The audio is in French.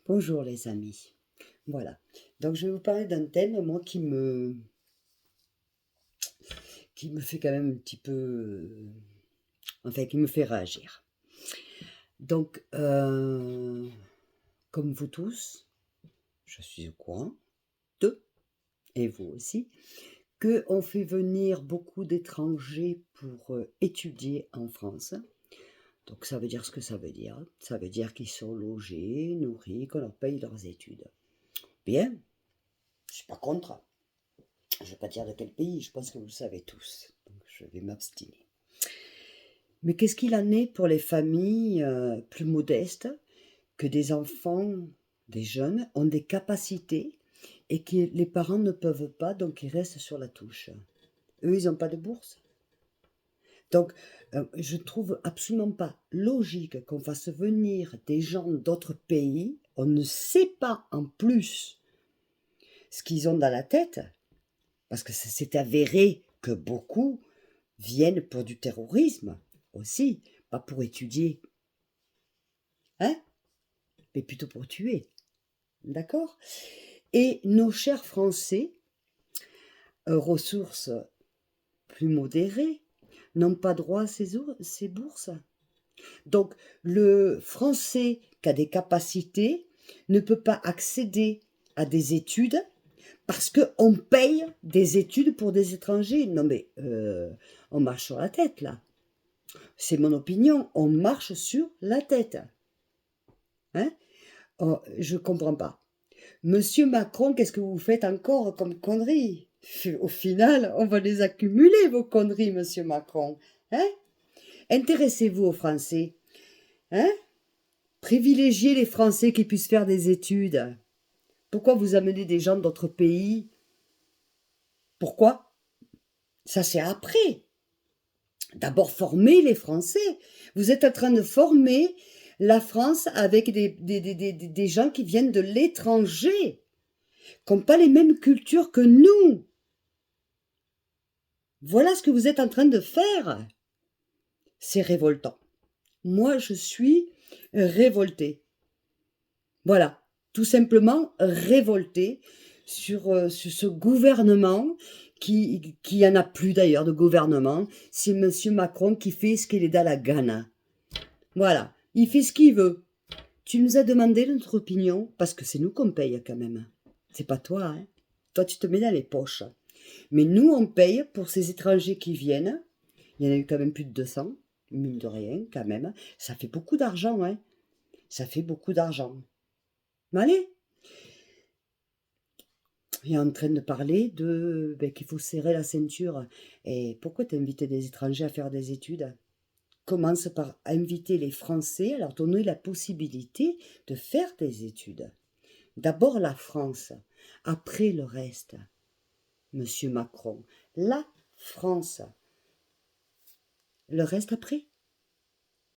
Bonjour les amis. Voilà. Donc je vais vous parler d'un thème, moi, qui me fait quand même un petit peu, enfin, qui me fait réagir. Donc, comme vous tous, je suis au courant de, et vous aussi, qu'on fait venir beaucoup d'étrangers pour étudier en France. Donc ça veut dire ce que ça veut dire. Ça veut dire qu'ils sont logés, nourris, qu'on leur paye leurs études. Bien, je suis pas contre. Je ne vais pas dire de quel pays, je pense que vous le savez tous. Donc je vais m'abstiner. Mais qu'est-ce qu'il en est pour les familles plus modestes, que des enfants, des jeunes, ont des capacités et que les parents ne peuvent pas, donc ils restent sur la touche. Eux, ils n'ont pas de bourse. Donc, je ne trouve absolument pas logique qu'on fasse venir des gens d'autres pays. On ne sait pas en plus ce qu'ils ont dans la tête, parce que c'est avéré que beaucoup viennent pour du terrorisme aussi, pas pour étudier, hein, mais plutôt pour tuer, d'accord? Et nos chers Français, ressources plus modérées, n'ont pas droit à ces bourses. Donc, le Français qui a des capacités ne peut pas accéder à des études parce qu'on paye des études pour des étrangers. Non mais, on marche sur la tête là. C'est mon opinion, on marche sur la tête. Hein? Oh, je comprends pas. Monsieur Macron, qu'est-ce que vous faites encore comme conneries? Au final, on va les accumuler, vos conneries, monsieur Macron. Hein? Intéressez-vous aux Français. Hein? Privilégiez les Français qui puissent faire des études. Pourquoi vous amenez des gens d'autres pays? Pourquoi? Ça, c'est après. D'abord, formez les Français. Vous êtes en train de former la France avec des gens qui viennent de l'étranger, qui n'ont pas les mêmes cultures que nous. Voilà ce que vous êtes en train de faire. C'est révoltant. Moi, je suis révoltée. Voilà, tout simplement révoltée sur ce gouvernement qui en a plus d'ailleurs de gouvernement. C'est monsieur Macron qui fait ce qu'il est dans la gana. Voilà, il fait ce qu'il veut. Tu nous as demandé notre opinion parce que c'est nous qu'on paye quand même. C'est pas toi, hein. Toi, tu te mets dans les poches. Mais nous, on paye pour ces étrangers qui viennent. Il y en a eu quand même plus de 200, mine de rien, quand même. Ça fait beaucoup d'argent, hein. Ça fait beaucoup d'argent. Mais allez, il est en train de parler de qu'il faut serrer la ceinture. Et pourquoi t'invites des étrangers à faire des études? Commence par inviter les Français, à leur donner la possibilité de faire des études. D'abord la France, après le reste, monsieur Macron. La France. Le reste après.